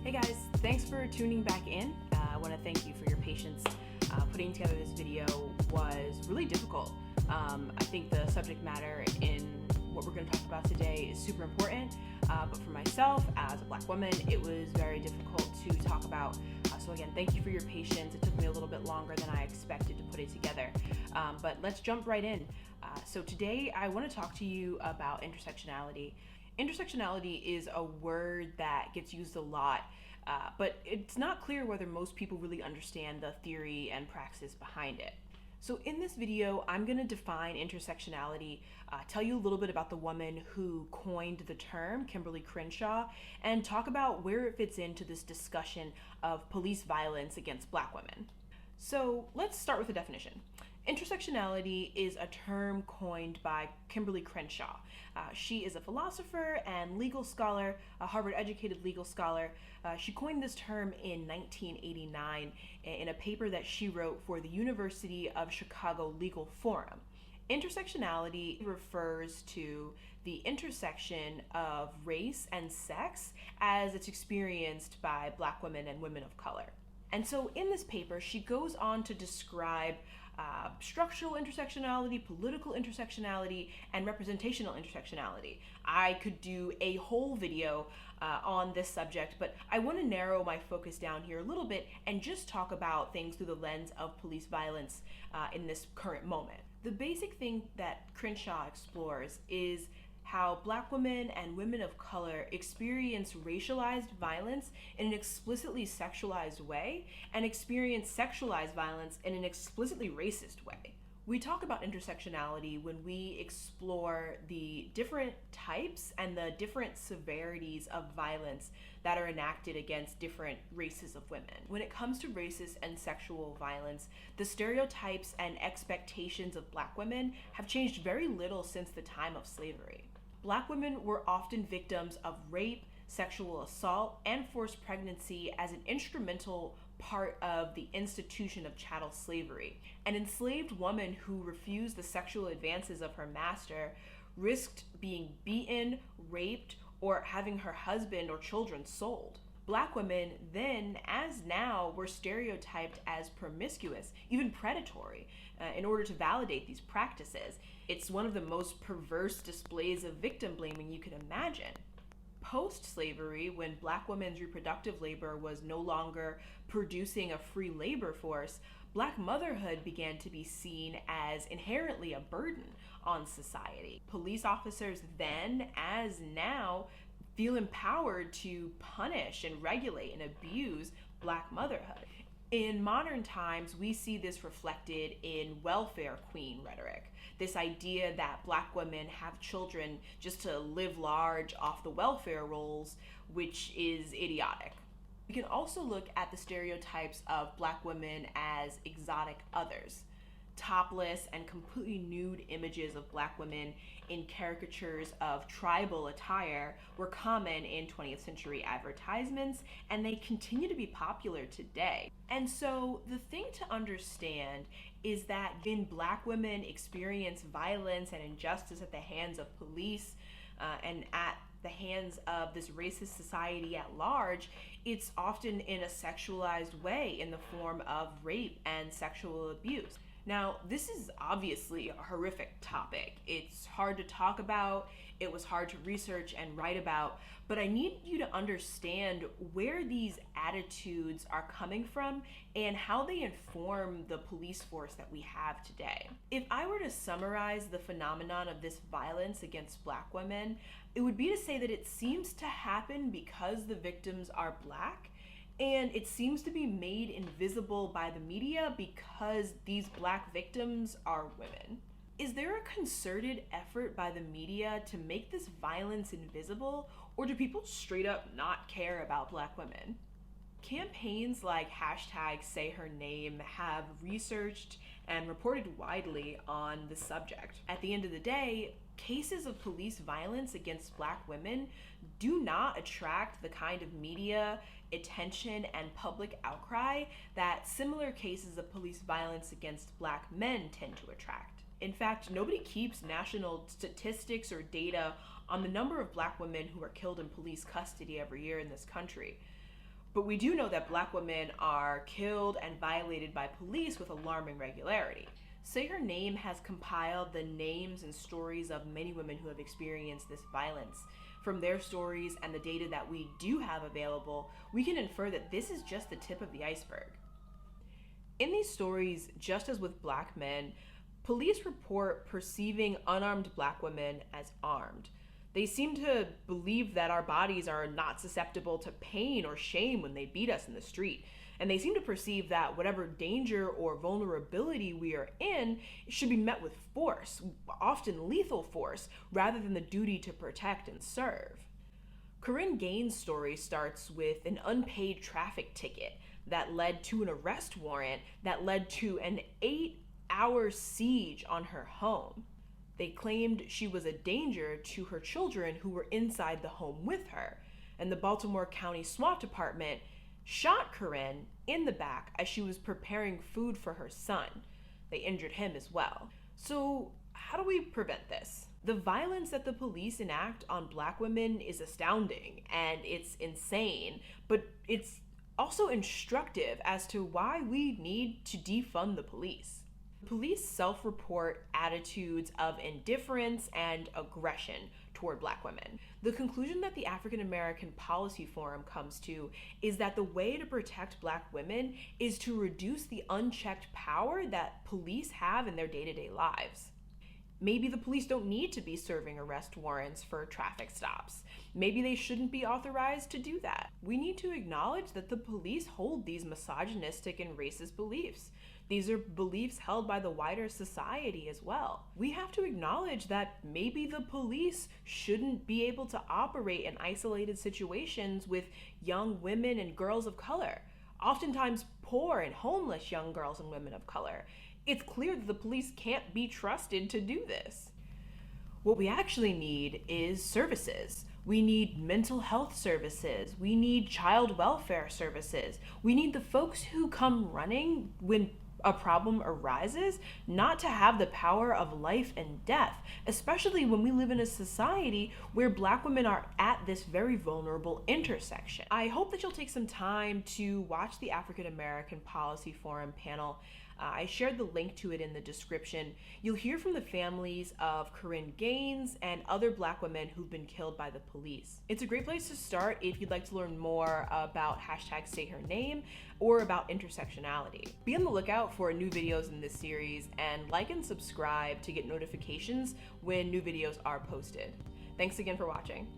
Hey guys, thanks for tuning back in. I want to thank you for your patience. Putting together this video was really difficult. I think the subject matter in what we're going to talk about today is super important, but for myself as a Black woman, it was very difficult to talk about. So again, thank you for your patience. It took me a little bit longer than I expected to put it together, but let's jump right in. So today I want to talk to you about intersectionality. Intersectionality is a word that gets used a lot, but it's not clear whether most people really understand the theory and praxis behind it. So in this video, I'm going to define intersectionality, tell you a little bit about the woman who coined the term, Kimberle Crenshaw, and talk about where it fits into this discussion of police violence against Black women. So let's start with the definition. Intersectionality is a term coined by Kimberle Crenshaw. She is a philosopher and legal scholar, a Harvard-educated legal scholar. She coined this term in 1989 in a paper that she wrote for the University of Chicago Legal Forum. Intersectionality refers to the intersection of race and sex as it's experienced by Black women and women of color. And so in this paper, she goes on to describe structural intersectionality, political intersectionality, and representational intersectionality. I could do a whole video on this subject, but I want to narrow my focus down here a little bit and just talk about things through the lens of police violence in this current moment. The basic thing that Crenshaw explores is how Black women and women of color experience racialized violence in an explicitly sexualized way and experience sexualized violence in an explicitly racist way. We talk about intersectionality when we explore the different types and the different severities of violence that are enacted against different races of women. When it comes to racist and sexual violence, the stereotypes and expectations of Black women have changed very little since the time of slavery. Black women were often victims of rape, sexual assault, and forced pregnancy as an instrumental part of the institution of chattel slavery. An enslaved woman who refused the sexual advances of her master risked being beaten, raped, or having her husband or children sold. Black women then, as now, were stereotyped as promiscuous, even predatory, in order to validate these practices. It's one of the most perverse displays of victim blaming you could imagine. Post-slavery, when Black women's reproductive labor was no longer producing a free labor force, Black motherhood began to be seen as inherently a burden on society. Police officers then, as now, feel empowered to punish and regulate and abuse Black motherhood. In modern times, we see this reflected in welfare queen rhetoric. This idea that Black women have children just to live large off the welfare rolls, which is idiotic. We can also look at the stereotypes of Black women as exotic others. Topless and completely nude images of Black women in caricatures of tribal attire were common in 20th century advertisements, and they continue to be popular today. And so the thing to understand is that when Black women experience violence and injustice at the hands of police and at the hands of this racist society at large, it's often in a sexualized way in the form of rape and sexual abuse. Now, this is obviously a horrific topic. It's hard to talk about, it was hard to research and write about, but I need you to understand where these attitudes are coming from and how they inform the police force that we have today. If I were to summarize the phenomenon of this violence against Black women, it would be to say that it seems to happen because the victims are Black, and it seems to be made invisible by the media because these Black victims are women. Is there a concerted effort by the media to make this violence invisible, or do people straight up not care about Black women? Campaigns like #Say Her Name have researched and reported widely on the subject. At the end of the day, cases of police violence against Black women do not attract the kind of media attention and public outcry that similar cases of police violence against Black men tend to attract. In fact, nobody keeps national statistics or data on the number of Black women who are killed in police custody every year in this country. But we do know that Black women are killed and violated by police with alarming regularity. Say Her Name has compiled the names and stories of many women who have experienced this violence. From their stories and the data that we do have available, we can infer that this is just the tip of the iceberg. In these stories, just as with Black men, police report perceiving unarmed Black women as armed. They seem to believe that our bodies are not susceptible to pain or shame when they beat us in the street. And they seem to perceive that whatever danger or vulnerability we are in should be met with force, often lethal force, rather than the duty to protect and serve. Corinne Gaines' story starts with an unpaid traffic ticket that led to an arrest warrant that led to an 8-hour siege on her home. They claimed she was a danger to her children who were inside the home with her, and the Baltimore County SWAT Department shot Corinne in the back as she was preparing food for her son. They injured him as well. So how do we prevent this? The violence that the police enact on Black women is astounding and it's insane, but it's also instructive as to why we need to defund the police. Police self-report attitudes of indifference and aggression toward Black women. The conclusion that the African American Policy Forum comes to is that the way to protect Black women is to reduce the unchecked power that police have in their day-to-day lives. Maybe the police don't need to be serving arrest warrants for traffic stops. Maybe they shouldn't be authorized to do that. We need to acknowledge that the police hold these misogynistic and racist beliefs. These are beliefs held by the wider society as well. We have to acknowledge that maybe the police shouldn't be able to operate in isolated situations with young women and girls of color, oftentimes poor and homeless young girls and women of color. It's clear that the police can't be trusted to do this. What we actually need is services. We need mental health services. We need child welfare services. We need the folks who come running when a problem arises not to have the power of life and death, especially when we live in a society where Black women are at this very vulnerable intersection. I hope that you'll take some time to watch the African American Policy Forum panel. I shared the link to it in the description. You'll hear from the families of Corinne Gaines and other Black women who've been killed by the police. It's a great place to start if you'd like to learn more about #SayHerName or about intersectionality. Be on the lookout for new videos in this series and like and subscribe to get notifications when new videos are posted. Thanks again for watching.